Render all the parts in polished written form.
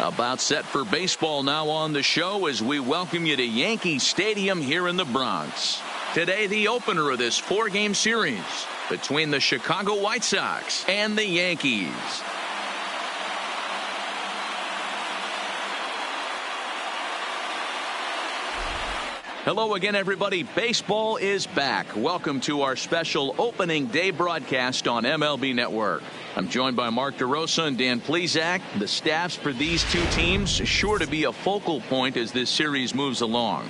About set for baseball now on the show as we welcome you to Yankee Stadium here in the Bronx. Today, the opener of this four-game series between the Chicago White Sox and the Yankees. Hello again, everybody. Baseball is back. Welcome to our special opening day broadcast on MLB Network. I'm joined by Mark DeRosa and Dan Plesac. The staffs for these two teams sure to be a focal point as this series moves along.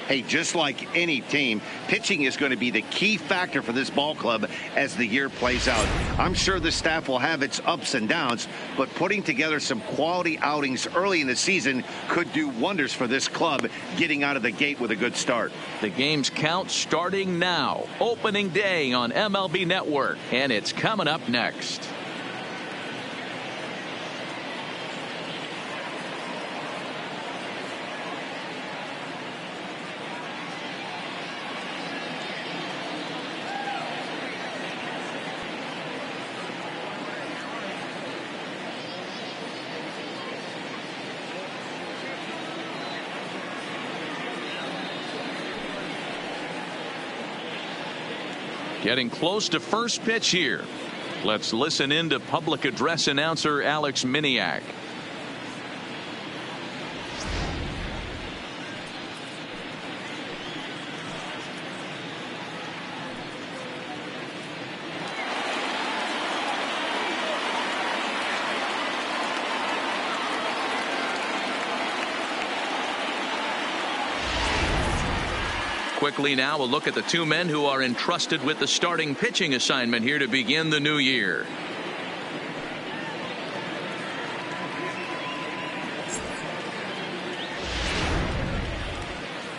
Hey, just like any team, pitching is going to be the key factor for this ball club as the year plays out. I'm sure the staff will have its ups and downs, but putting together some quality outings early in the season could do wonders for this club getting out of the gate with a good start. The games count starting now. Opening day on MLB Network, and it's coming up next. Getting close to first pitch here. Let's listen in to public address announcer Alex Miniak. Quickly now, a look at the two men who are entrusted with the starting pitching assignment here to begin the new year.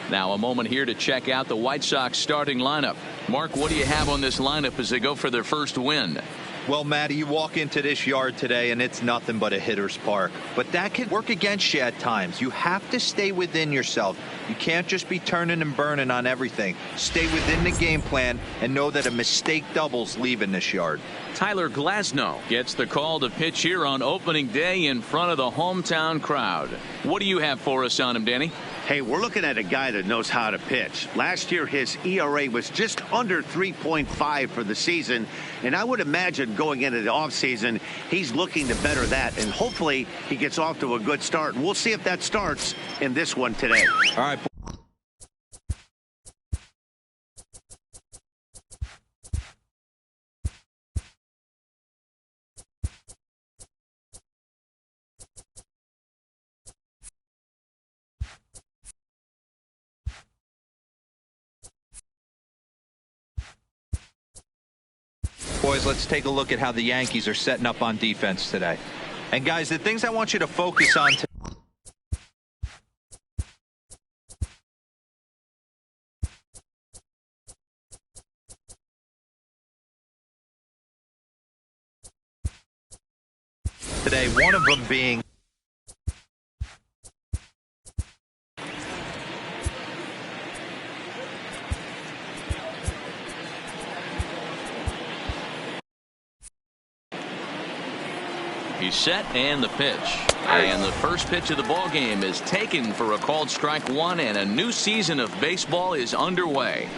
Now a moment here to check out the White Sox starting lineup. Mark, what do you have on this lineup as they go for their first win? Well, Matty, you walk into this yard today and it's nothing but a hitter's park. But that can work against you at times. You have to stay within yourself. You can't just be turning and burning on everything. Stay within the game plan and know that a mistake doubles leaving this yard. Tyler Glasnow gets the call to pitch here on opening day in front of the hometown crowd. What do you have for us on him, Danny? Hey, we're looking at a guy that knows how to pitch. Last year, his ERA was just under 3.5 for the season, and I would imagine going into the offseason, he's looking to better that, and hopefully he gets off to a good start. And we'll see if that starts in this one today. All right. Boys, let's take a look at how the Yankees are setting up on defense today. And guys, the things I want you to focus on today, one of them being He's set and the pitch. And the first pitch of the ball game is taken for a called strike one, and a new season of baseball is underway.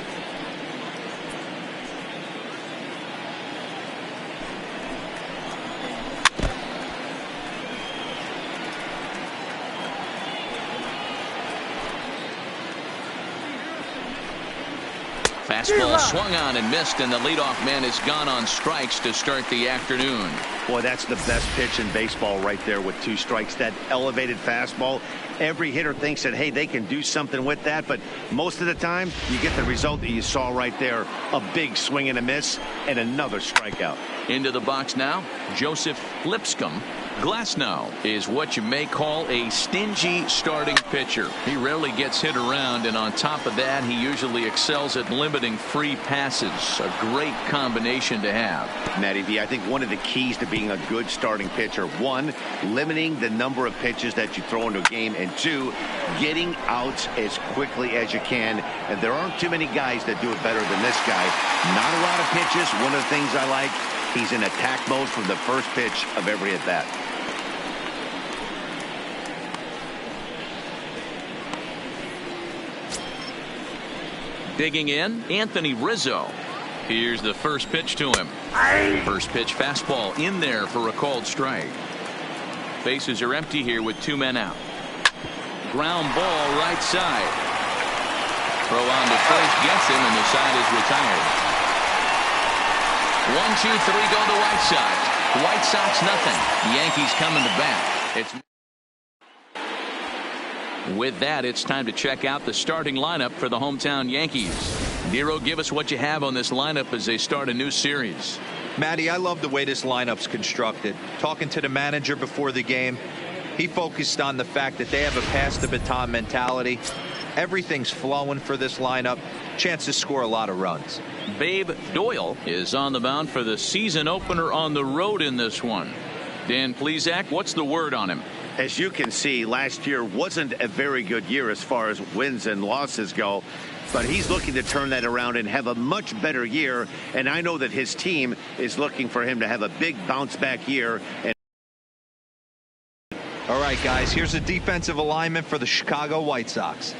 Fastball swung on and missed, and the leadoff man is gone on strikes to start the afternoon. Boy, that's the best pitch in baseball right there with two strikes. That elevated fastball. Every hitter thinks that, hey, they can do something with that, but most of the time you get the result that you saw right there. A big swing and a miss and another strikeout. Into the box now, Joseph Lipscomb. Glasnow is what you may call a stingy starting pitcher. He rarely gets hit around, and on top of that, he usually excels at limiting free passes. A great combination to have. Matty V, I think one of the keys to being a good starting pitcher, one, limiting the number of pitches that you throw into a game, and two, getting outs as quickly as you can. And there aren't too many guys that do it better than this guy. Not a lot of pitches. One of the things I like, he's in attack mode from the first pitch of every at bat. Digging in, Anthony Rizzo. Here's the first pitch to him. First pitch fastball in there for a called strike. Bases are empty here with 2 men out. Ground ball right side. Throw on to first gets him, and the side is retired. 1-2-3 go the White Sox. White Sox nothing. Yankees coming to bat. With that, it's time to check out the starting lineup for the hometown Yankees. Nero, give us what you have on this lineup as they start a new series. Matty, I love the way this lineup's constructed. Talking to the manager before the game, he focused on the fact that they have a pass the baton mentality. Everything's flowing for this lineup. Chance to score a lot of runs. Babe Doyle is on the mound for the season opener on the road in this one. Dan Plesac, what's the word on him? As you can see, last year wasn't a very good year as far as wins and losses go. But he's looking to turn that around and have a much better year. And I know that his team is looking for him to have a big bounce back year. All right, guys, here's a defensive alignment for the Chicago White Sox.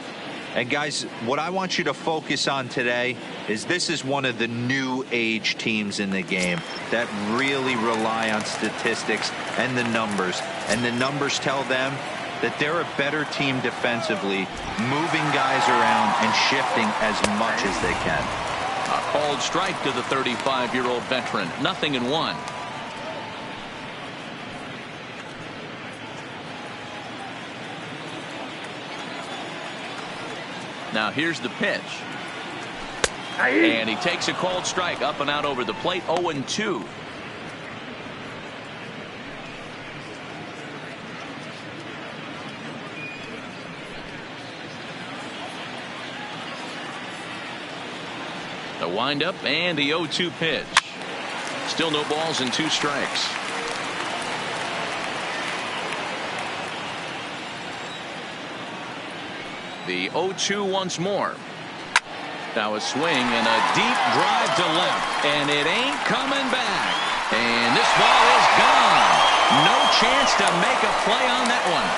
And guys, what I want you to focus on today is this is one of the new age teams in the game that really rely on statistics and the numbers. And the numbers tell them that they're a better team defensively, moving guys around and shifting as much as they can. A called strike to the 35-year-old veteran. 0-1. Now here's the pitch. And he takes a called strike up and out over the plate. 0-2. The windup and the 0-2 pitch. Still no balls and 2 strikes. The 0-2 once more. Now a swing and a deep drive to left, and it ain't coming back. And this ball is gone. No chance to make a play on that one.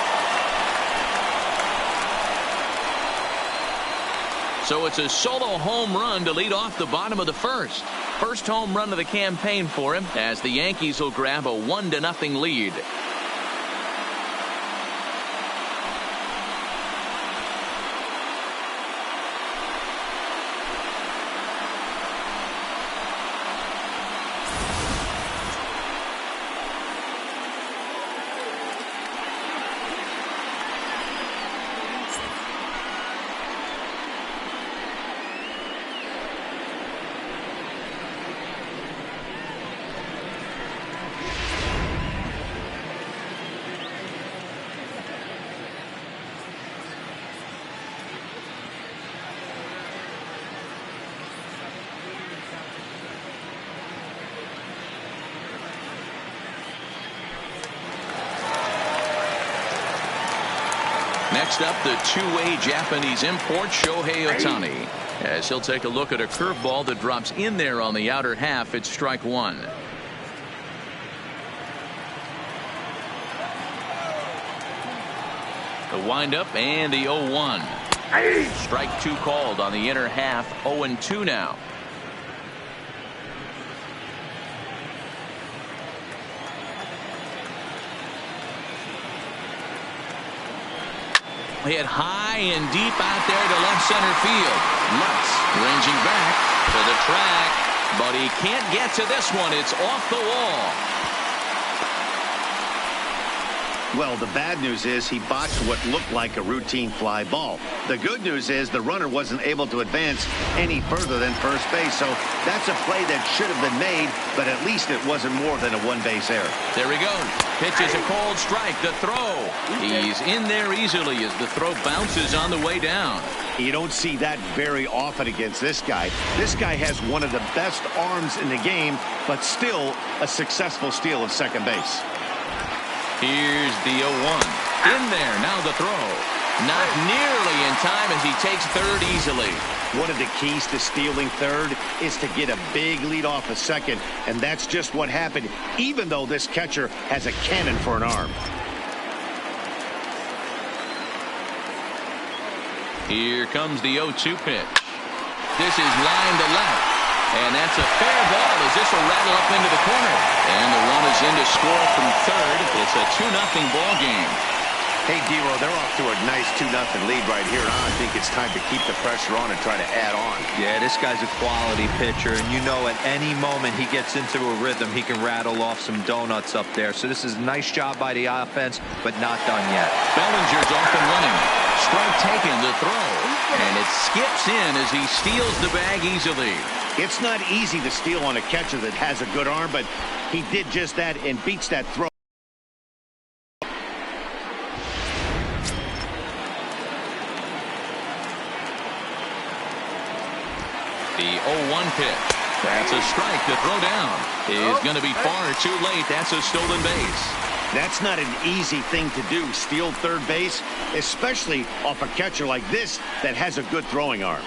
So it's a solo home run to lead off the bottom of the first. First home run of the campaign for him, as the Yankees will grab a 1-0 lead. Next up, the two-way Japanese import, Shohei Ohtani, as he'll take a look at a curveball that drops in there on the outer half. It's strike 1. The windup and the 0-1. Strike 2 called on the inner half. 0-2 now. Hit high and deep out there to left center field. Lutz ranging back to the track, but he can't get to this one. It's off the wall. Well, the bad news is he botched what looked like a routine fly ball. The good news is the runner wasn't able to advance any further than first base. So that's a play that should have been made, but at least it wasn't more than a one-base error. There he goes. Pitches a cold strike. The throw. He's in there easily as the throw bounces on the way down. You don't see that very often against this guy. This guy has one of the best arms in the game, but still a successful steal of second base. Here's the 0-1. In there, now the throw. Not nearly in time as he takes third easily. One of the keys to stealing third is to get a big lead off a second, and that's just what happened, even though this catcher has a cannon for an arm. Here comes the 0-2 pitch. This is line to left. And that's a fair ball as this will rattle up into the corner. And the run is in to score from third. It's a 2-0 ball game. Hey, D-Ro, they're off to a nice 2-0 lead right here. I think it's time to keep the pressure on and try to add on. Yeah, this guy's a quality pitcher, and you know at any moment he gets into a rhythm, he can rattle off some donuts up there. So this is a nice job by the offense, but not done yet. Bellinger's off and running. Strike taken, the throw. And it skips in as he steals the bag easily. It's not easy to steal on a catcher that has a good arm, but he did just that and beats that throw. The 0-1 pitch. That's a strike. The throw down is going to be far too late. That's a stolen base. That's not an easy thing to do, steal third base, especially off a catcher like this that has a good throwing arm.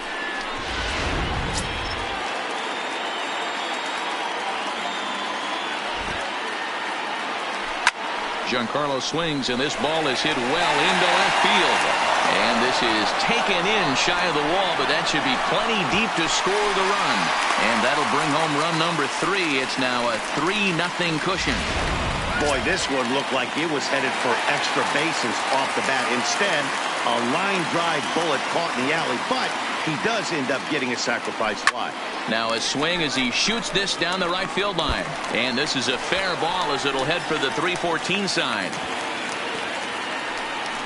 Giancarlo swings, and this ball is hit well into left field. And this is taken in shy of the wall, but that should be plenty deep to score the run. And that'll bring home run number 3. It's now a 3-0 cushion. Boy, this one looked like it was headed for extra bases off the bat. Instead, a line drive bullet caught in the alley, but he does end up getting a sacrifice fly. Now a swing as he shoots this down the right field line. And this is a fair ball as it'll head for the 314 side.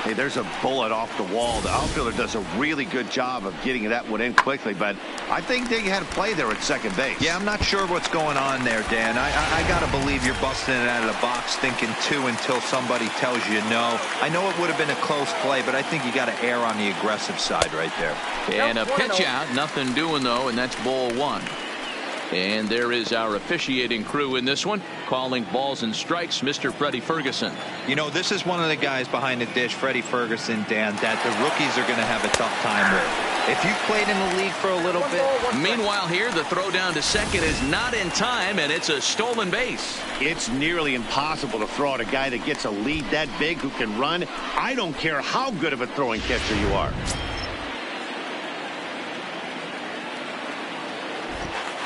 Hey, there's a bullet off the wall. The outfielder does a really good job of getting that one in quickly, but I think they had a play there at second base. Yeah, I'm not sure what's going on there, Dan. I got to believe you're busting it out of the box thinking 2 until somebody tells you no. I know it would have been a close play, but I think you got to err on the aggressive side right there. And a pitch out, nothing doing though, and that's ball 1. And there is our officiating crew in this one, calling balls and strikes, Mr. Freddie Ferguson. You know, this is one of the guys behind the dish, Freddie Ferguson, Dan, that the rookies are going to have a tough time with. If you've played in the league for a little bit. Meanwhile here, the throw down to second is not in time, and it's a stolen base. It's nearly impossible to throw at a guy that gets a lead that big who can run. I don't care how good of a throwing catcher you are.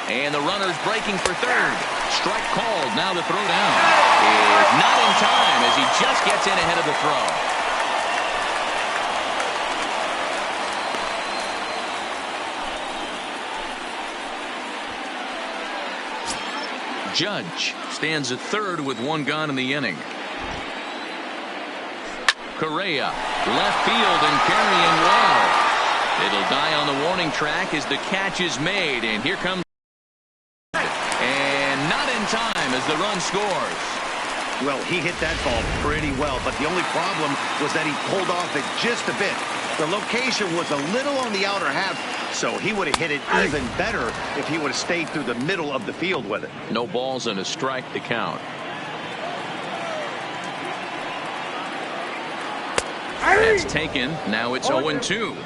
And the runner's breaking for third. Strike called. Now the throw down is not in time as he just gets in ahead of the throw. Judge stands at third with 1 gone in the inning. Correa, left field and carrying well. It'll die on the warning track as the catch is made, and here comes time as the run scores. Well, he hit that ball pretty well, but the only problem was that he pulled off it just a bit. The location was a little on the outer half, so he would have hit it even better if he would have stayed through the middle of the field with it. No balls and a strike to count. That's taken. Now it's 0-2.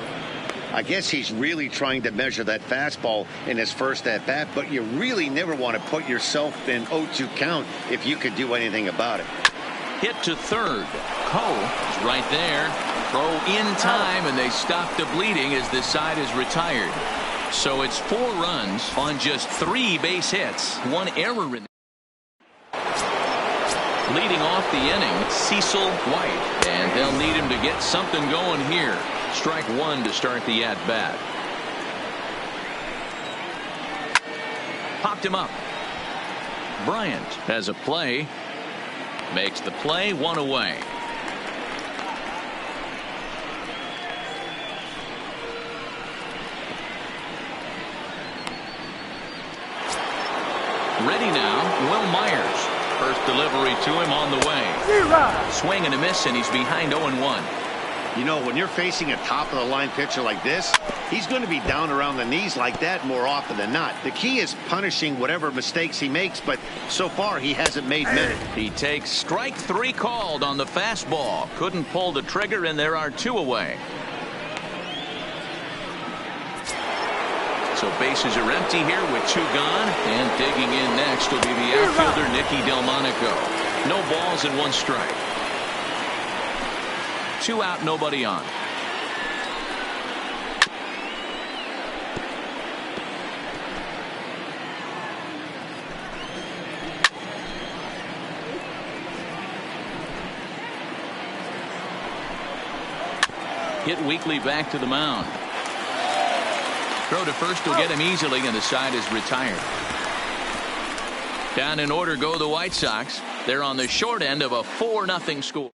I guess he's really trying to measure that fastball in his first at-bat, but you really never want to put yourself in 0-2 count if you could do anything about it. Hit to third. Cole is right there. Throw in time, and they stop the bleeding as this side is retired. So it's 4 runs on just 3 base hits. 1 error in. Leading off the inning, Cecil White, and they'll need him to get something going here. Strike 1 to start the at-bat. Popped him up. Bryant has a play. Makes the play, 1 away. Ready now, Will Myers. First delivery to him on the way. Swing and a miss, and he's behind 0-1. You know, when you're facing a top-of-the-line pitcher like this, he's going to be down around the knees like that more often than not. The key is punishing whatever mistakes he makes, but so far he hasn't made many. He takes strike 3 called on the fastball. Couldn't pull the trigger, and there are 2 away. So bases are empty here with 2 gone, and digging in next will be the outfielder Nicky Delmonico. No balls and 1 strike. 2 out, nobody on. hit weekly back to the mound. Throw to first will get him easily, and the side is retired. Down in order go the White Sox. They're on the short end of a 4-0 score.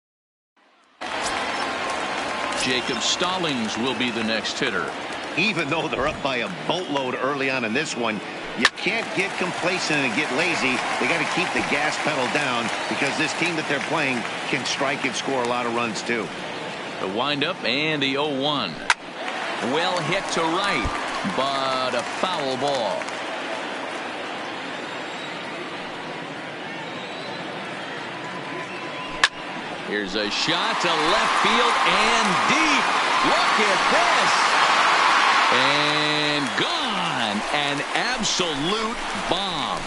Jacob Stallings will be the next hitter. Even though they're up by a boatload early on in this one, you can't get complacent and get lazy. They got to keep the gas pedal down because this team that they're playing can strike and score a lot of runs too. The windup and the 0-1. Well hit to right, but a foul ball. Here's a shot to left field and deep. Look at this. And gone. An absolute bomb.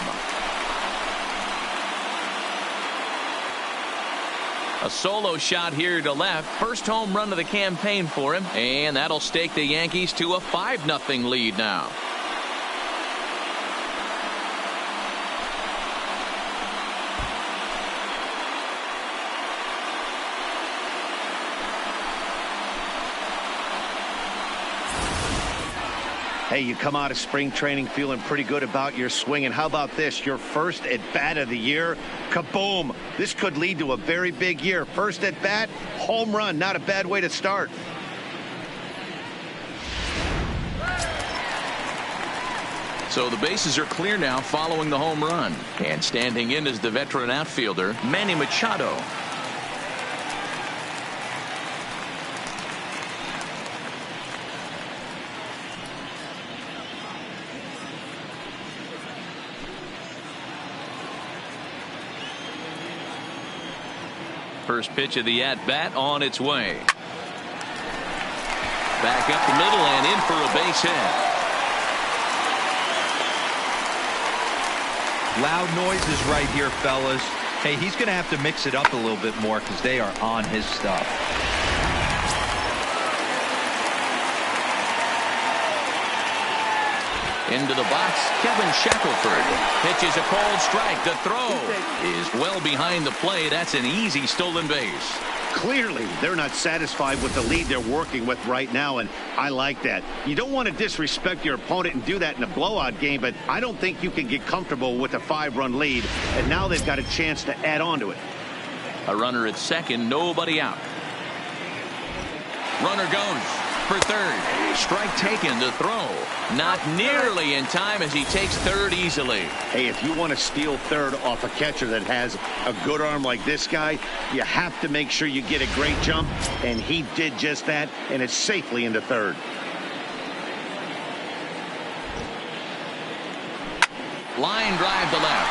A solo shot here to left. First home run of the campaign for him. And that'll stake the Yankees to a 5-0 lead now. Hey, you come out of spring training feeling pretty good about your swing, and how about this? Your first at bat of the year, kaboom! This could lead to a very big year. First at bat, home run, not a bad way to start. So the bases are clear now following the home run, and standing in is the veteran outfielder Manny Machado. First pitch of the at-bat on its way. Back up the middle and in for a base hit. Loud noises right here, fellas. Hey, he's going to have to mix it up a little bit more because they are on his stuff. Into the box, Kevin Shackelford pitches a cold strike. The throw is well behind the plate. That's an easy stolen base. Clearly, they're not satisfied with the lead they're working with right now, and I like that. You don't want to disrespect your opponent and do that in a blowout game, but I don't think you can get comfortable with a 5-run lead, and now they've got a chance to add on to it. A runner at second, nobody out. Runner goes for third. Strike taken. The throw not nearly in time as he takes third easily. Hey, if you want to steal third off a catcher that has a good arm like this guy, you have to make sure you get a great jump, and he did just that, and it's safely into third. Line drive to left.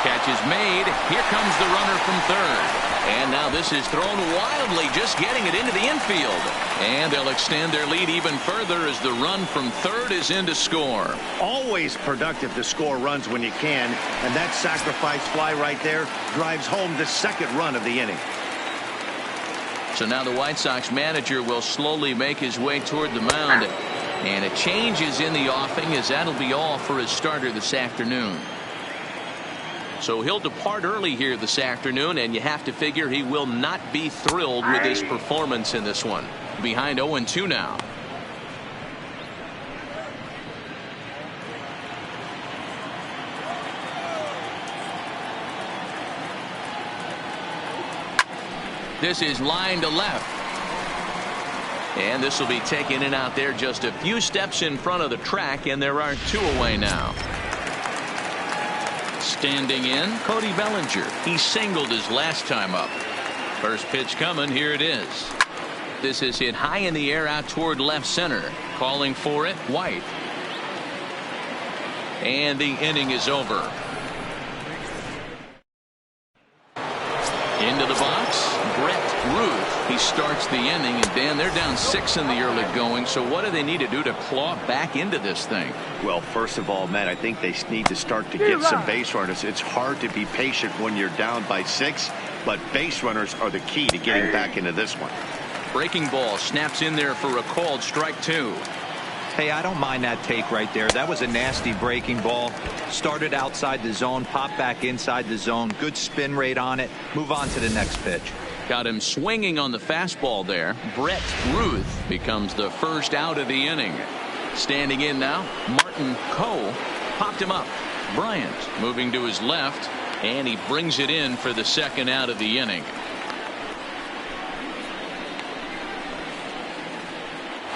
Catch is made. Here comes the runner from third. And now this is thrown wildly, just getting it into the infield. And they'll extend their lead even further as the run from third is in to score. Always productive to score runs when you can, and that sacrifice fly right there drives home the second run of the inning. So now the White Sox manager will slowly make his way toward the mound. And a change is in the offing, as that'll be all for his starter this afternoon. So he'll depart early here this afternoon, and you have to figure he will not be thrilled with his performance in this one. Behind 0-2 now. This is line to left. And this will be taken in out there just a few steps in front of the track, and there are 2 away now. Standing in, Cody Bellinger. He singled his last time up. First pitch coming. Here it is. This is hit high in the air out toward left center. Calling for it, White. And the inning is over. Into the box, Brett Ruth. He starts the inning, and Dan, they're down 6 in the early going. So what do they need to do to claw back into this thing? Well, first of all, Matt, I think they need to start to get some base runners. It's hard to be patient when you're down by 6, but base runners are the key to getting back into this one. Breaking ball snaps in there for a called strike 2. Hey, I don't mind that take right there. That was a nasty breaking ball. Started outside the zone, popped back inside the zone. Good spin rate on it. Move on to the next pitch. Got him swinging on the fastball there. Brett Ruth becomes the first out of the inning. Standing in now, Martin Coe popped him up. Bryant moving to his left, and he brings it in for the second out of the inning.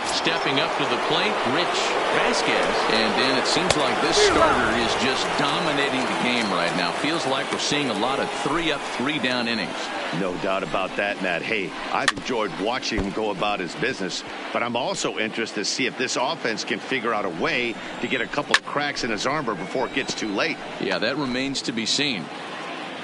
Stepping up to the plate, Rich Vasquez. And then it seems like this starter is just dominating the game right now. Feels like we're seeing a lot of 3-up, 3-down innings. No doubt about that, Matt. Hey, I've enjoyed watching him go about his business, but I'm also interested to see if this offense can figure out a way to get a couple of cracks in his armor before it gets too late. Yeah, that remains to be seen.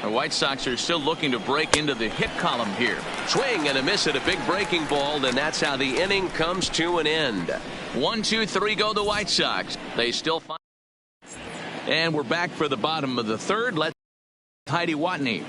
The White Sox are still looking to break into the hit column here. Swing and a miss at a big breaking ball, and that's how the inning comes to an end. 1, 2, 3 go the White Sox. They still find. And we're back for the bottom of the third. Let's Heidi Watney.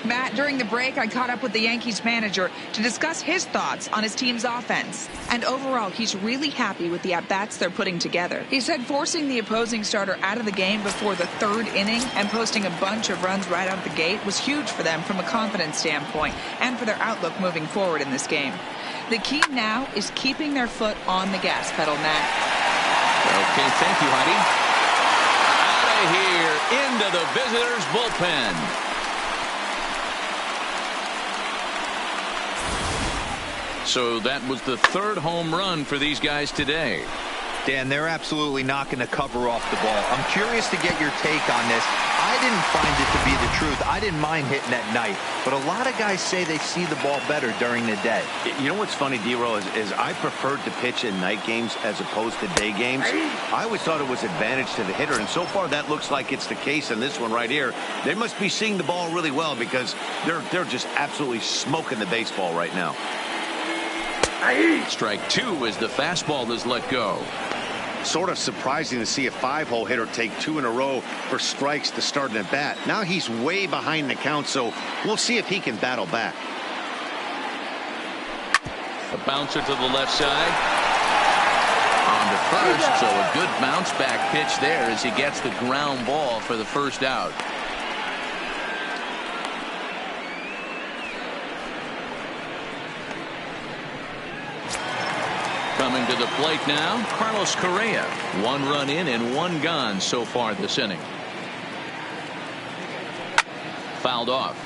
Matt, during the break, I caught up with the Yankees manager to discuss his thoughts on his team's offense. And overall, he's really happy with the at-bats they're putting together. He said forcing the opposing starter out of the game before the third inning and posting a bunch of runs right out the gate was huge for them from a confidence standpoint and for their outlook moving forward in this game. The key now is keeping their foot on the gas pedal, Matt. Okay, thank you, Heidi. Out of here, into the visitors' bullpen. So that was the third home run for these guys today. Dan, they're absolutely not going to cover off the ball. I'm curious to get your take on this. I didn't find it to be the truth. I didn't mind hitting at night, but a lot of guys say they see the ball better during the day. You know what's funny, D-Row, is I preferred to pitch in night games as opposed to day games. I always thought it was advantage to the hitter, and so far that looks like it's the case in this one right here. They must be seeing the ball really well because they're just absolutely smoking the baseball right now. Strike 2 as the fastball is let go. Sort of surprising to see a 5-hole hitter take 2 in a row for strikes to start an at-bat. Now he's way behind the count, so we'll see if he can battle back. A bouncer to the left side. On to first, so a good bounce back pitch there as he gets the ground ball for the first out. Coming to the plate now, Carlos Correa. 1 run in and 1 gone so far this inning. Fouled off.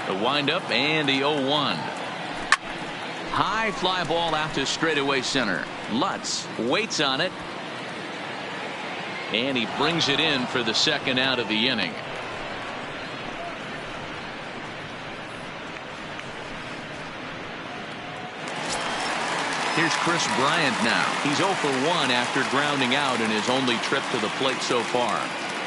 The windup and the 0-1. High fly ball out to straightaway center. Lutz waits on it. And he brings it in for the second out of the inning. Here's Chris Bryant now. He's 0 for 1 after grounding out in his only trip to the plate so far.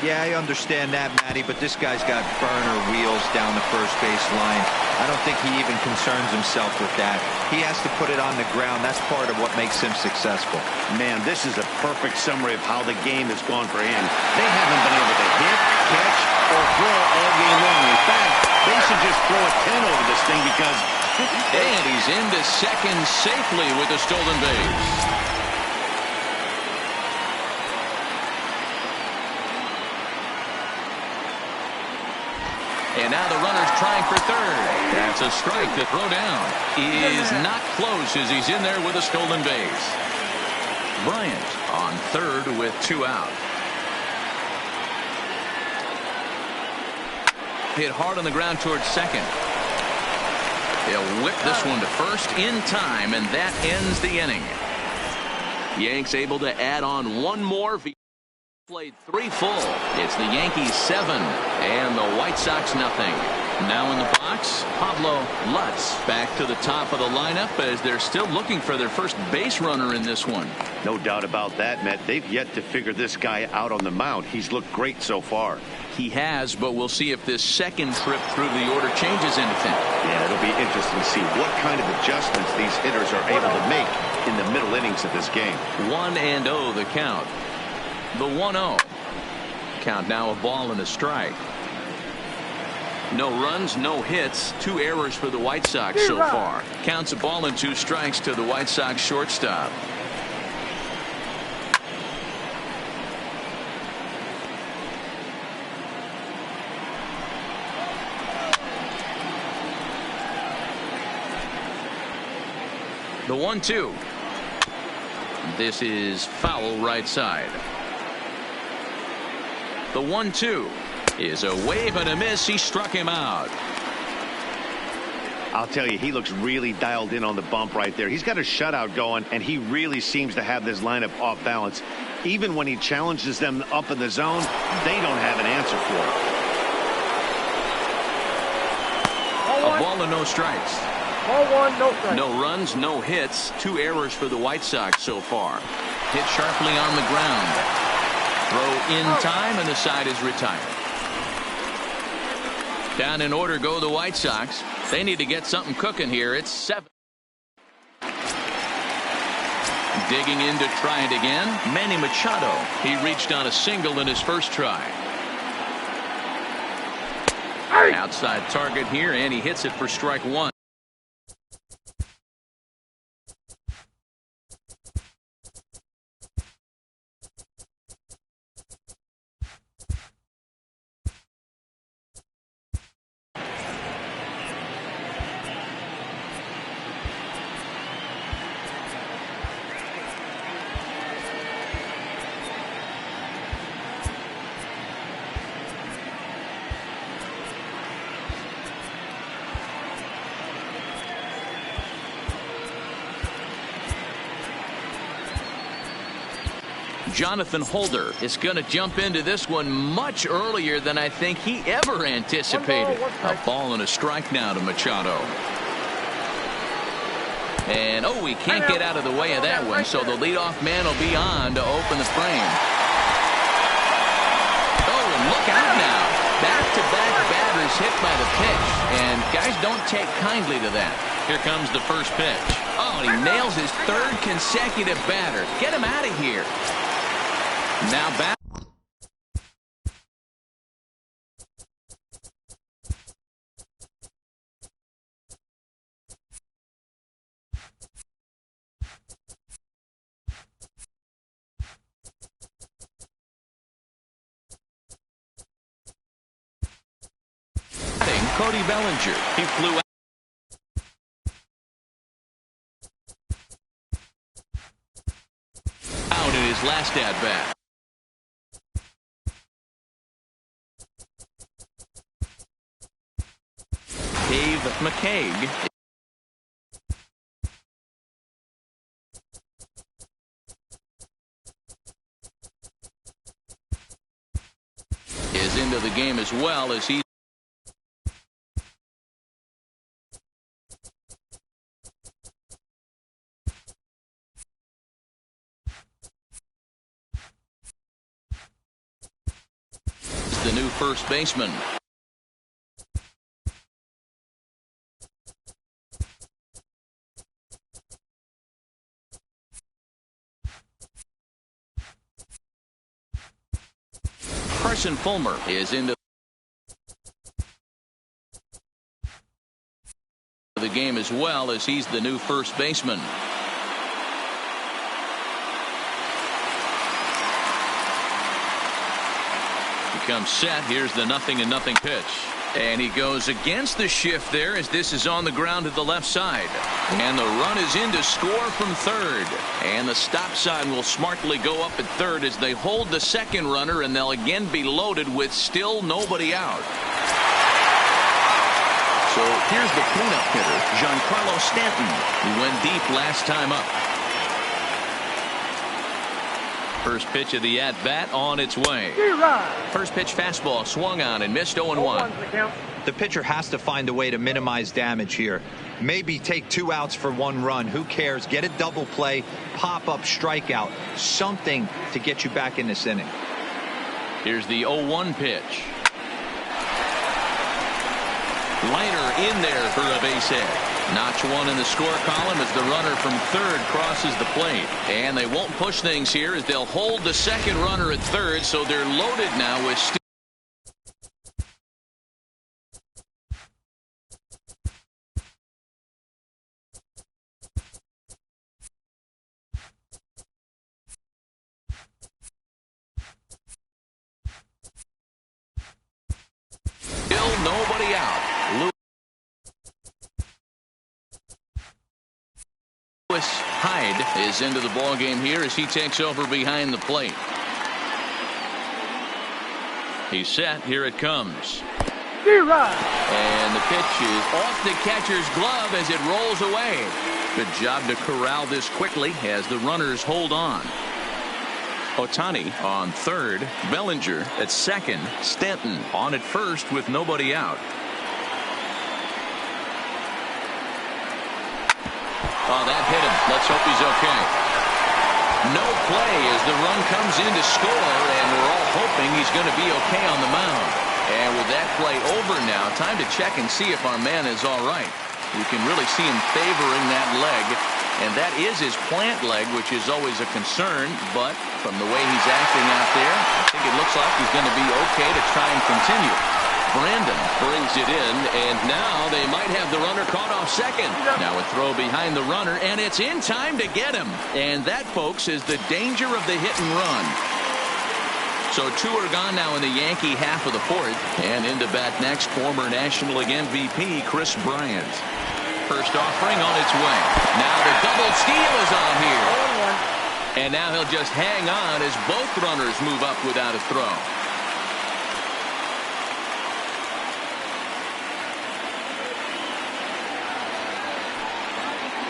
Yeah, I understand that, Matty, but this guy's got burner wheels down the first base line. I don't think he even concerns himself with that. He has to put it on the ground. That's part of what makes him successful. Man, this is a perfect summary of how the game has gone for him. They haven't been able to hit, catch, or throw all game long. In fact, they should just throw a 10 over this thing because... And he's into second safely with a stolen base. And now the runner's trying for third. That's a strike. The throw down is not close as he's in there with a stolen base. Bryant on third with 2 out. Hit hard on the ground towards second. He'll whip this one to first in time, and that ends the inning. Yanks able to add on 1 more. Played 3 full. It's the Yankees 7 and the White Sox nothing. Now in the box, Pablo Lutz back to the top of the lineup as they're still looking for their first base runner in this one. No doubt about that, Matt. They've yet to figure this guy out on the mound. He's looked great so far. He has, but we'll see if this second trip through the order changes anything. Yeah, it'll be interesting to see what kind of adjustments these hitters are able to make in the middle innings of this game. 1-0 the count. The 1-0 count, now a ball and a strike. No runs, no hits, 2 errors for the White Sox so far. Counts a ball and 2 strikes to the White Sox shortstop. The 1-2. This is foul right side. The 1-2 is a wave and a miss. He struck him out. I'll tell you, he looks really dialed in on the bump right there. He's got a shutout going, and he really seems to have this lineup off balance. Even when he challenges them up in the zone, they don't have an answer for it. A ball and no strikes. Ball one, no strikes. No runs, no hits. 2 errors for the White Sox so far. Hit sharply on the ground. Throw in time, and the side is retired. Down in order go the White Sox. They need to get something cooking here. It's 7. Digging in to try it again. Manny Machado. He reached on a single in his first try. Outside target here, and he hits it for strike 1. Jonathan Holder is going to jump into this one much earlier than I think he ever anticipated. A ball and a strike now to Machado. And he can't get out of the way of that one, so the leadoff man will be on to open the frame. Oh, and look out now. Back-to-back batters hit by the pitch, and guys don't take kindly to that. Here comes the first pitch. Oh, and he nails his 3rd consecutive batter. Get him out of here. Now back. Cody Bellinger. He flew out. In his last at bat. Dave McCaig is into the game as well as he is the new first baseman. Carson Fulmer is into the game as well as he's the new first baseman. He comes set. Here's the 0-0 pitch. And he goes against the shift there as this is on the ground to the left side. And the run is in to score from third. And the stop sign will smartly go up at third as they hold the second runner, and they'll again be loaded with still nobody out. So here's the cleanup hitter, Giancarlo Stanton, who went deep last time up. First pitch of the at-bat on its way. First pitch fastball swung on and missed 0-1. The pitcher has to find a way to minimize damage here. Maybe take 2 outs for 1 run. Who cares? Get a double play, pop-up strikeout, something to get you back in this inning. Here's the 0-1 pitch. Liner in there for a base hit. Notch 1 in the score column as the runner from third crosses the plate. And they won't push things here as they'll hold the second runner at third, so they're loaded now with still nobody out. Hyde is into the ball game here as he takes over behind the plate. He's set. Here it comes. And the pitch is off the catcher's glove as it rolls away. Good job to corral this quickly as the runners hold on. Ohtani on third. Bellinger at second. Stanton on at first with nobody out. Oh, that hit him. Let's hope he's okay. No play as the run comes in to score, and we're all hoping he's going to be okay on the mound. And with that play over now, time to check and see if our man is all right. We can really see him favoring that leg, and that is his plant leg, which is always a concern. But from the way he's acting out there, I think it looks like he's going to be okay to try and continue. Brandon brings it in, and now they might have the runner caught off second. Now a throw behind the runner, and it's in time to get him. And that, folks, is the danger of the hit and run. So two are gone now in the Yankee half of the fourth. And into bat next, former National League MVP Chris Bryant. First offering on its way. Now the double steal is on here. And now he'll just hang on as both runners move up without a throw.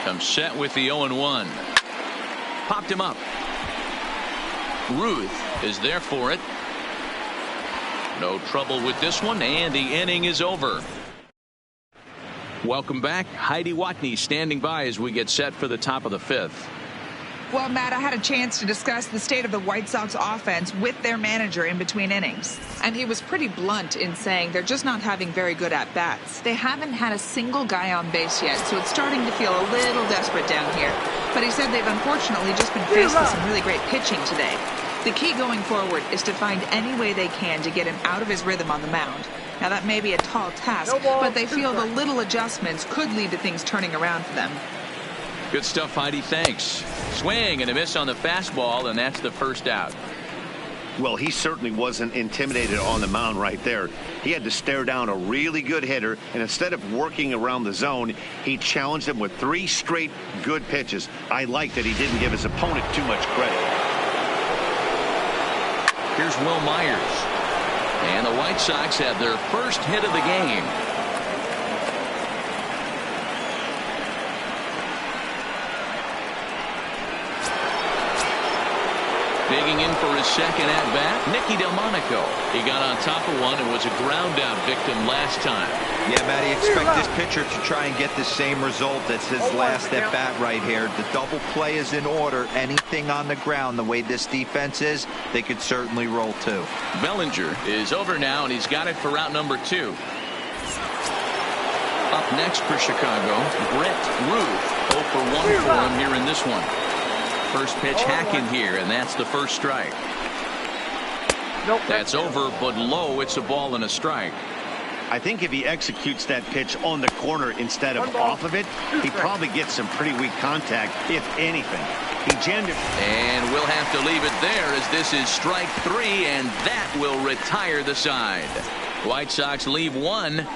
Comes set with the 0-1. Popped him up. Ruth is there for it. No trouble with this one, and the inning is over. Welcome back. Heidi Watney standing by as we get set for the top of the fifth. Well, Matt, I had a chance to discuss the state of the White Sox offense with their manager in between innings. And he was pretty blunt in saying they're just not having very good at-bats. They haven't had a single guy on base yet, so it's starting to feel a little desperate down here. But he said they've unfortunately just been faced with some really great pitching today. The key going forward is to find any way they can to get him out of his rhythm on the mound. Now, that may be a tall task, but they feel the little adjustments could lead to things turning around for them. Good stuff, Heidi. Thanks. Swing and a miss on the fastball, and that's the first out. Well, he certainly wasn't intimidated on the mound right there. He had to stare down a really good hitter, and instead of working around the zone, he challenged him with 3 straight good pitches. I like that he didn't give his opponent too much credit. Here's Will Myers. And the White Sox have their first hit of the game. Digging in for his second at-bat, Nicky Delmonico. He got on top of one and was a ground-out victim last time. Yeah, Matty, expect this pitcher to try and get the same result as his last at-bat right here. The double play is in order. Anything on the ground, the way this defense is, they could certainly roll too. Bellinger is over now, and he's got it for route number 2. Up next for Chicago, Brett Ruth. 0 for 1 for him here in this one. First pitch hacking here, and that's the first strike. That's over, but low. It's a ball and a strike. I think if he executes that pitch on the corner instead of off of it, he probably gets some pretty weak contact, if anything. He jammed it. And we'll have to leave it there as this is strike 3, and that will retire the side. White Sox leave one.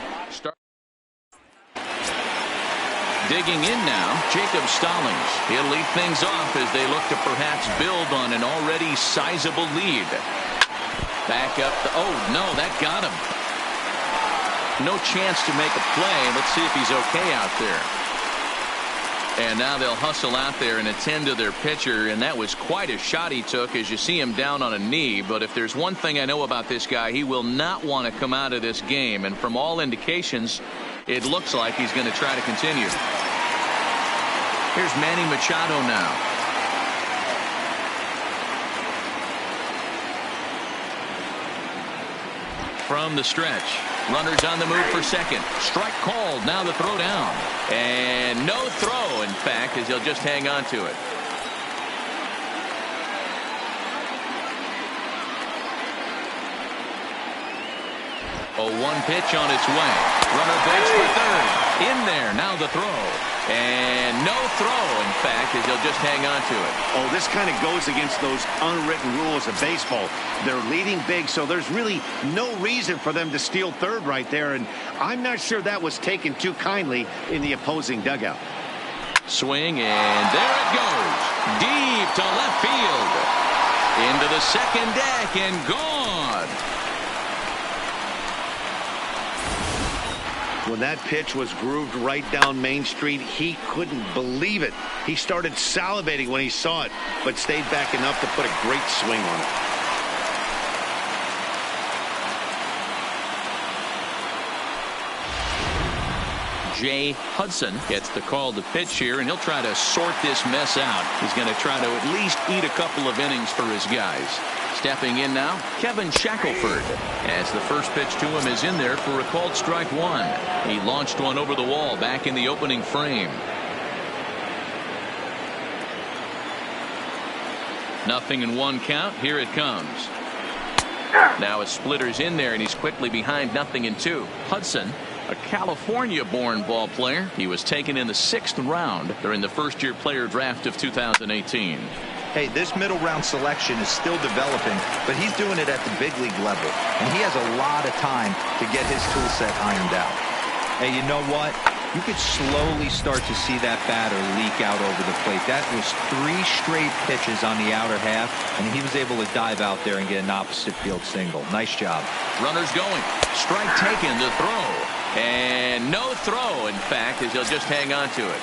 Digging in now, Jacob Stallings. He'll lead things off as they look to perhaps build on an already sizable lead. Back up. Oh, no, that got him. No chance to make a play. Let's see if he's okay out there. And now they'll hustle out there and attend to their pitcher, and that was quite a shot he took as you see him down on a knee. But if there's one thing I know about this guy, he will not want to come out of this game. And from all indications, it looks like he's going to try to continue. Here's Manny Machado now. From the stretch. Runners on the move for second. Strike called. Now the throw down. And no throw, in fact, as he'll just hang on to it. Oh, 1 pitch on its way. Runner backs for third. In there. Now the throw. And no throw, in fact, as he'll just hang on to it. Oh, this kind of goes against those unwritten rules of baseball. They're leading big, so there's really no reason for them to steal third right there. And I'm not sure that was taken too kindly in the opposing dugout. Swing, and there it goes. Deep to left field. Into the second deck and gone. When that pitch was grooved right down Main Street, he couldn't believe it. He started salivating when he saw it, but stayed back enough to put a great swing on it. Jay Hudson gets the call to pitch here, and he'll try to sort this mess out. He's going to try to at least eat a couple of innings for his guys. Stepping in now, Kevin Shackelford, as the first pitch to him is in there for a called strike one. He launched one over the wall back in the opening frame. Nothing in one count. Here it comes. Now a splitter's in there, and he's quickly behind 0-2. Hudson, a California-born ball player. He was taken in the 6th round during the first-year player draft of 2018. Hey, this middle round selection is still developing, but he's doing it at the big league level, and he has a lot of time to get his tool set ironed out. Hey, you know what? You could slowly start to see that batter leak out over the plate. That was 3 straight pitches on the outer half, and he was able to dive out there and get an opposite field single. Nice job. Runners going. Strike taken to throw. And no throw, in fact, as he'll just hang on to it.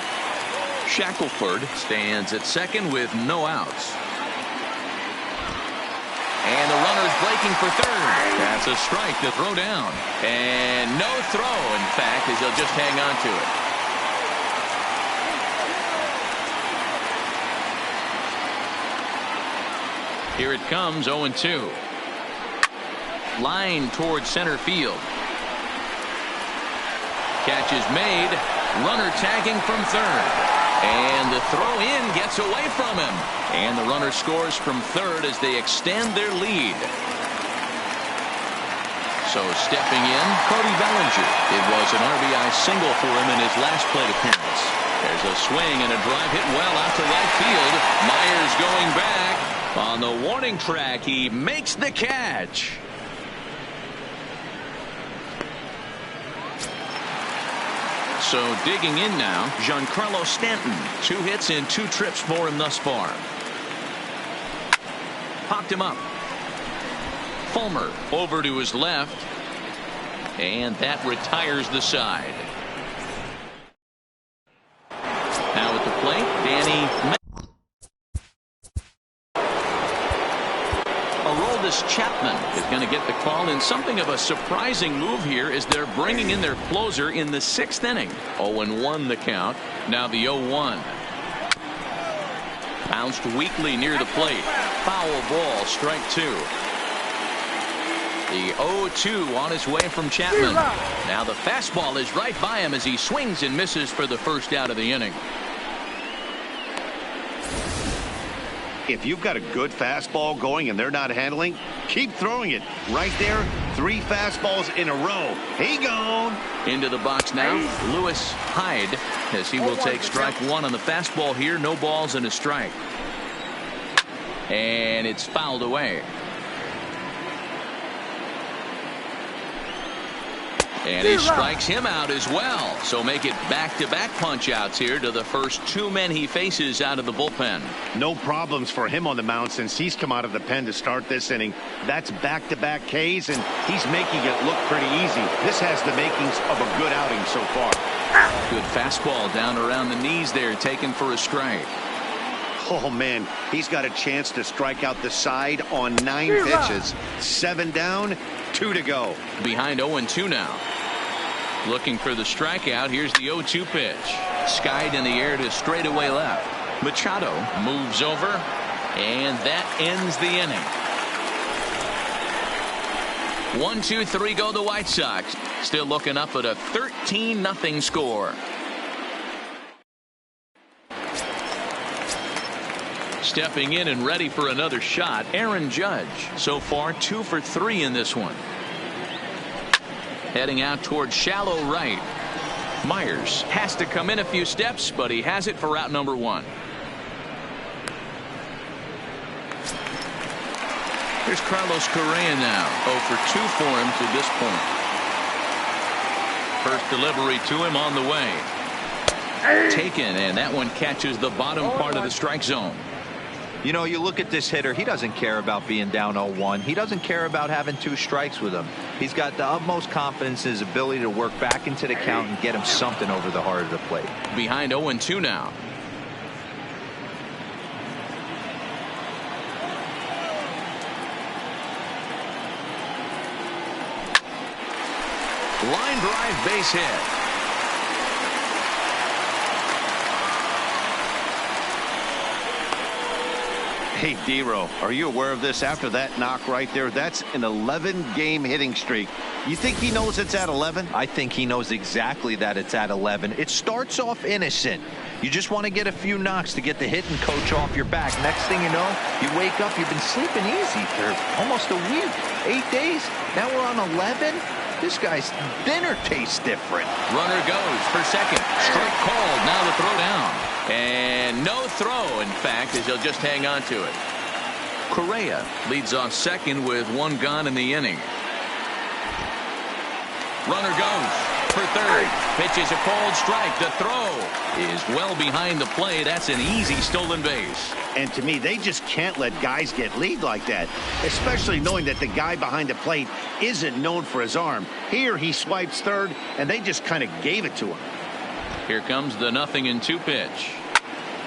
Shackelford stands at second with no outs. And the runner's breaking for third. That's a strike to throw down. And no throw, in fact, as he'll just hang on to it. Here it comes, 0-2. Line towards center field. Catch is made. Runner tagging from third. And the throw in gets away from him. And the runner scores from third as they extend their lead. So stepping in, Cody Bellinger. It was an RBI single for him in his last plate appearance. There's a swing and a drive hit well out to right field. Myers going back. On the warning track, he makes the catch. So digging in now, Giancarlo Stanton. 2 hits and 2 trips for him thus far. Popped him up. Fulmer over to his left. And that retires the side. Now at the plate, Danny Chapman is going to get the call, and something of a surprising move here is they're bringing in their closer in the 6th inning. 0-1 the count. Now the 0-1. Bounced weakly near the plate. Foul ball, strike 2. The 0-2 on his way from Chapman. Now the fastball is right by him as he swings and misses for the first out of the inning. If you've got a good fastball going and they're not handling, keep throwing it. Right there, 3 fastballs in a row. He gone. Into the box now, Lewis Hyde, as he will take strike 1 on the fastball here. No balls and a strike. And it's fouled away. And he strikes him out as well. So make it back-to-back punch-outs here to the first 2 men he faces out of the bullpen. No problems for him on the mound since he's come out of the pen to start this inning. That's back-to-back Ks, and he's making it look pretty easy. This has the makings of a good outing so far. Good fastball down around the knees there, taken for a strike. Oh, man, he's got a chance to strike out the side on 9 pitches. 7 down, 2 to go. Behind 0-2 now. Looking for the strikeout. Here's the 0-2 pitch. Skied in the air to straightaway left. Machado moves over, and that ends the inning. 1-2-3 go the White Sox. Still looking up at a 13-0 score. Stepping in and ready for another shot, Aaron Judge. So far 2 for 3 in this one. Heading out towards shallow right. Myers has to come in a few steps, but he has it for out number 1. Here's Carlos Correa now. 0 for 2 for him to this point. First delivery to him on the way. Taken, and that one catches the bottom part of the strike zone. You know, you look at this hitter, he doesn't care about being down 0-1. He doesn't care about having 2 strikes with him. He's got the utmost confidence in his ability to work back into the count and get him something over the heart of the plate. Behind 0-2 now. Line drive, base hit. Hey, D-Row, are you aware of this? After that knock right there, that's an 11-game hitting streak. You think he knows it's at 11? I think he knows exactly that it's at 11. It starts off innocent. You just want to get a few knocks to get the hitting coach off your back. Next thing you know, you wake up, you've been sleeping easy for almost a week, 8 days. Now we're on 11. This guy's dinner tastes different. Runner goes for second. Strike called. Now the throw down. And no throw, in fact, as he'll just hang on to it. Correa leads off second with 1 gone in the inning. Runner goes for third. Pitch is a called strike. The throw is well behind the plate. That's an easy stolen base. And to me, they just can't let guys get lead like that, especially knowing that the guy behind the plate isn't known for his arm. Here he swipes third, and they just kind of gave it to him. Here comes the 0-2 pitch.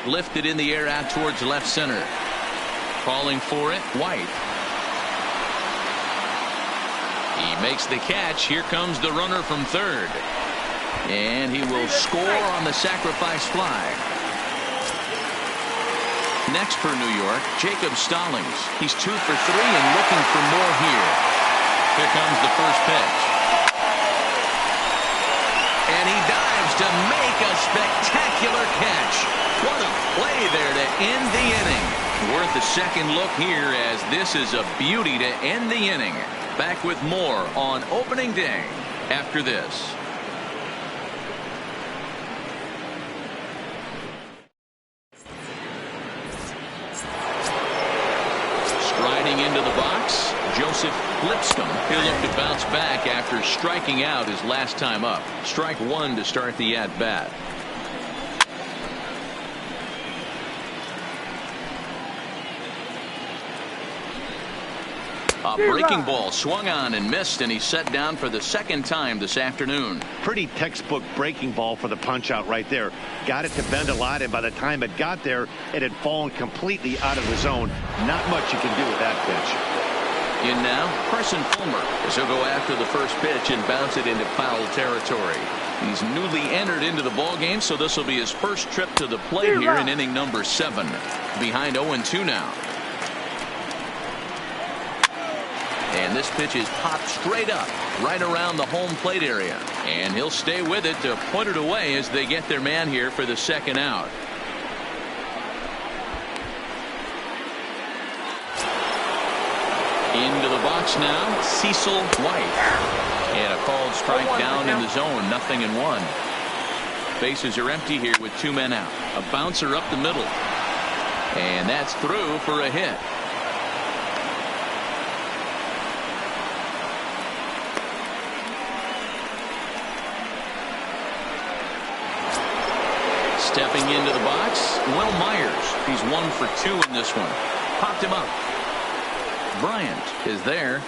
Lifted in the air out towards left center. Calling for it, White. He makes the catch. Here comes the runner from third. And he will score on the sacrifice fly. Next for New York, Jacob Stallings. He's 2 for 3 and looking for more here. Here comes the first pitch. And he dives to make a spectacular catch. What a play there to end the inning. Worth a second look here, as this is a beauty to end the inning. Back with more on opening day after this. Striding into the box, Joseph Lipscomb. He'll look to bounce back after striking out his last time up. Strike 1 to start the at-bat. A breaking ball swung on and missed, and he's set down for the second time this afternoon. Pretty textbook breaking ball for the punch out right there. Got it to bend a lot, and by the time it got there, it had fallen completely out of the zone. Not much you can do with that pitch. In now, Carson Fulmer, as he'll go after the first pitch and bounce it into foul territory. He's newly entered into the ballgame, so this will be his first trip to the plate here in inning number 7. Behind 0-2 now. And this pitch is popped straight up right around the home plate area. And he'll stay with it to point it away as they get their man here for the second out. Into the box now, Cecil White. And a called strike down in the zone, 0-1. Bases are empty here with 2 men out. A bouncer up the middle. And that's through for a hit. Stepping into the box, Will Myers. He's 1 for 2 in this one. Popped him up. Bryant is there.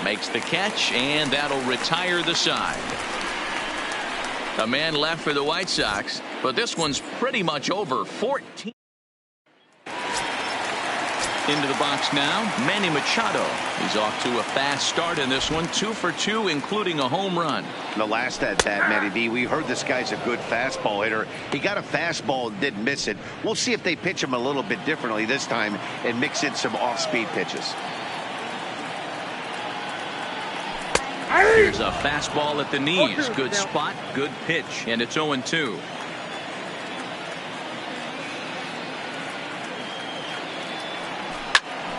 Makes the catch, and that'll retire the side. A man left for the White Sox, but this one's pretty much over. 14. Into the box now, Manny Machado. He's off to a fast start in this one, 2 for 2, including a home run. The last at bat, Matty B, we heard this guy's a good fastball hitter. He got a fastball and didn't miss it. We'll see if they pitch him a little bit differently this time and mix in some off-speed pitches. Here's a fastball at the knees. Good spot, good pitch, and it's 0-2.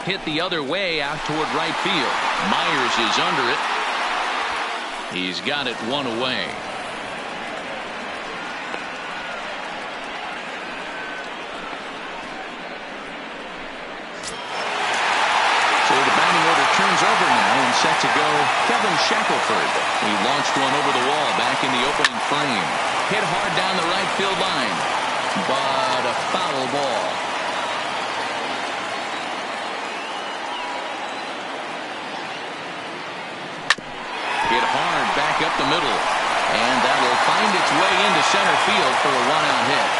Hit the other way out toward right field. Myers is under it. He's got it 1 away. So the batting order turns over now, and set to go Kevin Shackelford. He launched one over the wall back in the opening frame. hit hard down the right field line, but a foul ball. Hit hard back up the middle, and that will find its way into center field for a one-out hit.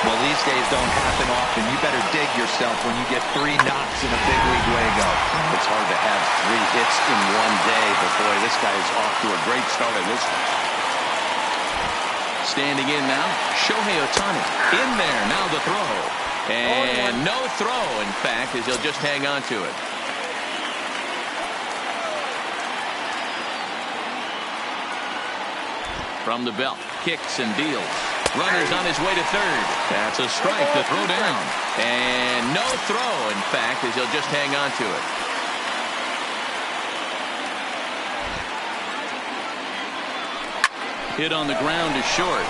Well, these days don't happen often. You better dig yourself when you get 3 knocks in a big league way go. It's hard to have 3 hits in one day, but boy, this guy is off to a great start in this one. Standing in now, Shohei Ohtani. In there, now the throw. And no throw, in fact, as he'll just hang on to it. From the belt, kicks and deals. Runner's on his way to third. That's a strike to throw down. And no throw, in fact, as he'll just hang on to it. Hit on the ground is short.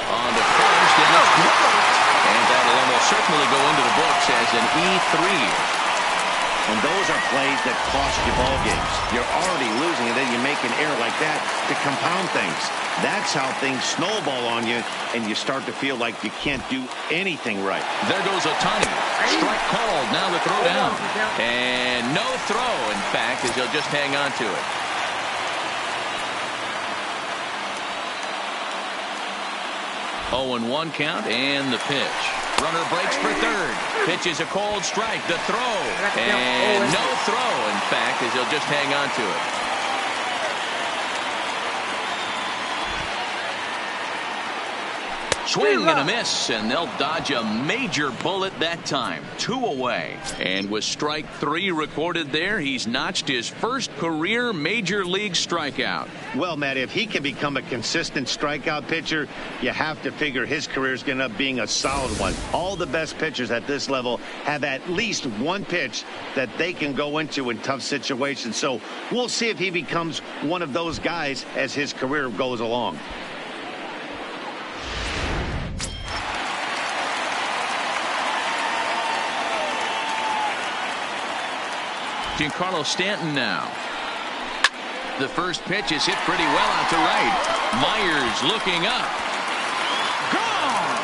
On to first, and it's caught. And that'll almost certainly go into the books as an E3. And those are plays that cost you ball games. You're already losing, and then you make an error like that to compound things. That's how things snowball on you, and you start to feel like you can't do anything right. There goes Ohtani. Strike called. Now the throw down. And no throw, in fact, as he'll just hang on to it. Oh, and 1 count, and the pitch. Runner breaks for third. Pitch is a cold strike. The throw. And no throw, in fact, as he'll just hang on to it. Swing and a miss, and they'll dodge a major bullet that time. 2 away. And with strike 3 recorded there, he's notched his first career major league strikeout. Well, Matt, if he can become a consistent strikeout pitcher, you have to figure his career is going to end up being a solid one. All the best pitchers at this level have at least one pitch that they can go into in tough situations. So we'll see if he becomes one of those guys as his career goes along. Giancarlo Stanton now. The first pitch is hit pretty well out to right. Myers looking up. Gone!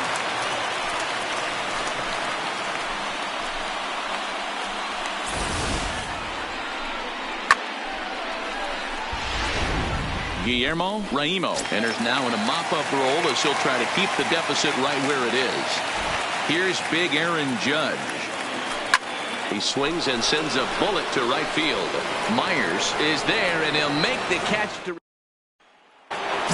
Guillermo Raimo enters now in a mop-up role as he'll try to keep the deficit right where it is. Here's big Aaron Judge. He swings and sends a bullet to right field. Myers is there, and he'll make the catch.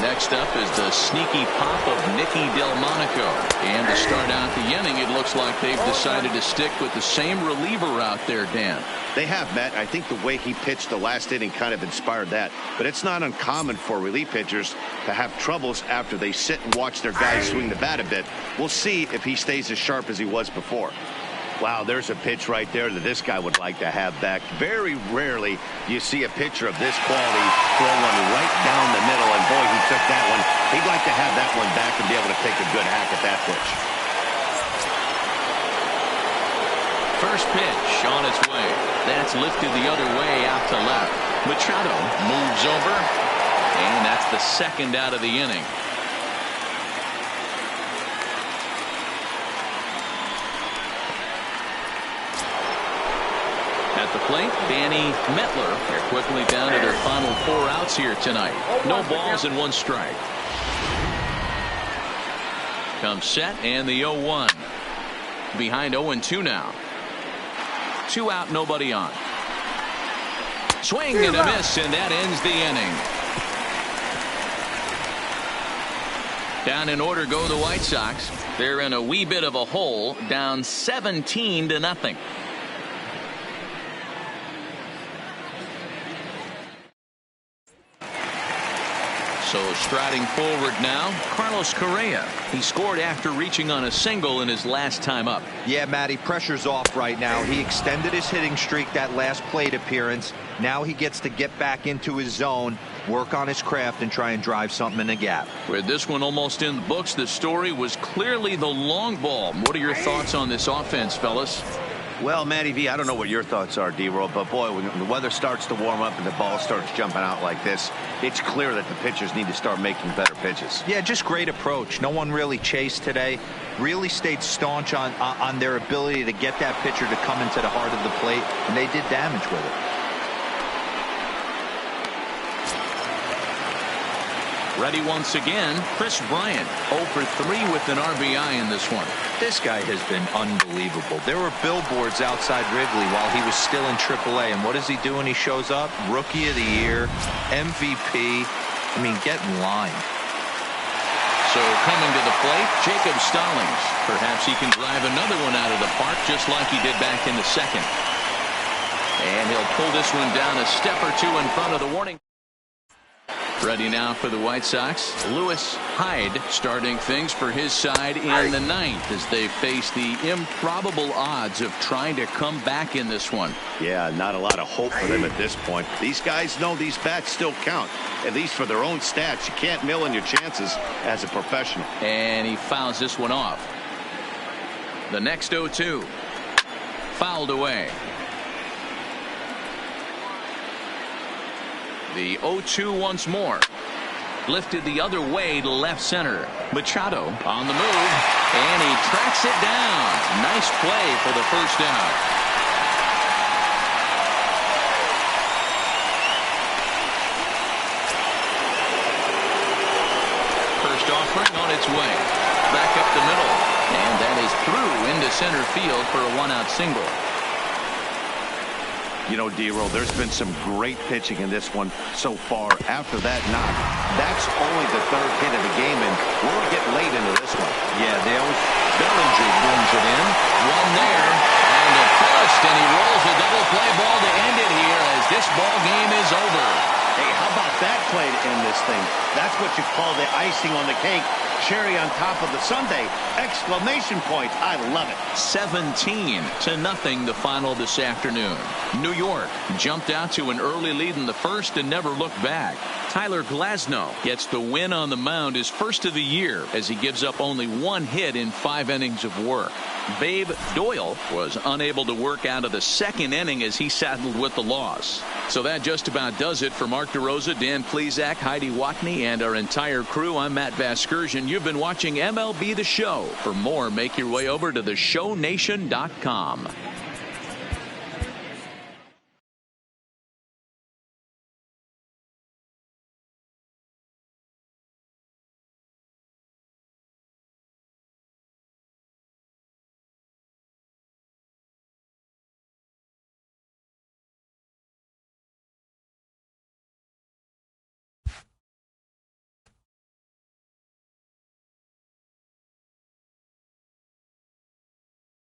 Next up is the sneaky pop of Nicky Delmonico. And to start out the inning, it looks like they've decided to stick with the same reliever out there, Dan. They have, Matt. I think the way he pitched the last inning kind of inspired that. But it's not uncommon for relief pitchers to have troubles after they sit and watch their guys swing the bat a bit. We'll see if he stays as sharp as he was before. Wow, there's a pitch right there that this guy would like to have back. Very rarely you see a pitcher of this quality throw one right down the middle, and boy, he took that one. He'd like to have that one back and be able to take a good hack at that pitch. First pitch on its way. That's lifted the other way out to left. Machado moves over, and that's the second out of the inning. At the plate, Danny Metler. They're quickly down to their final 4 outs here tonight. No balls and 1 strike. Comes set, and the 0-1. Behind 0-2 now. 2 out, nobody on. Swing and a miss, and that ends the inning. Down in order go the White Sox. They're in a wee bit of a hole, down 17-0. So striding forward now, Carlos Correa. He scored after reaching on a single in his last time up. Yeah, Matty, pressure's off right now. He extended his hitting streak that last plate appearance. Now he gets to get back into his zone, work on his craft, and try and drive something in the gap. With this one almost in the books, the story was clearly the long ball. What are your thoughts on this offense, fellas? Well, Matty V, I don't know what your thoughts are, D-Roll, but boy, when the weather starts to warm up and the ball starts jumping out like this, it's clear that the pitchers need to start making better pitches. Yeah, just great approach. No one really chased today. Really stayed staunch on their ability to get that pitcher to come into the heart of the plate, and they did damage with it. Ready once again, Chris Bryant, 0 for 3 with an RBI in this one. This guy has been unbelievable. There were billboards outside Wrigley while he was still in AAA, and what does he do when he shows up? Rookie of the Year, MVP. I mean, get in line. So coming to the plate, Jacob Stallings. Perhaps he can drive another one out of the park just like he did back in the second. And he'll pull this one down a step or two in front of the warning. Ready now for the White Sox. Lewis Hyde starting things for his side in the ninth as they face the improbable odds of trying to come back in this one. Yeah, not a lot of hope for them at this point. These guys know these bats still count, at least for their own stats. You can't mill in your chances as a professional. And he fouls this one off. The next 0-2. Fouled away. The 0-2 once more. Lifted the other way to left center. Machado on the move, and he tracks it down. Nice play for the first out. First offering on its way. Back up the middle, and that is through into center field for a one-out single. You know, D-Roll, there's been some great pitching in this one so far. After that knock, that's only the third hit of the game, and we'll get late into this one. Yeah, they always. Bellinger brings it in. One there, and a first, and he rolls a double play ball to end it here as this ball game is over. Hey, how about that play to end this thing? That's what you call the icing on the cake. Cherry on top of the sundae. Exclamation point. I love it. 17-0 the final this afternoon. New York jumped out to an early lead in the first and never looked back. Tyler Glasnow gets the win on the mound, his first of the year, as he gives up only one hit in 5 innings of work. Babe Doyle was unable to work out of the second inning as he saddled with the loss. So that just about does it for Mark DeRosa, Dan Plesac, Heidi Watney, and our entire crew. I'm Matt Vasgersian. You've been watching MLB The Show. For more, make your way over to theshownation.com.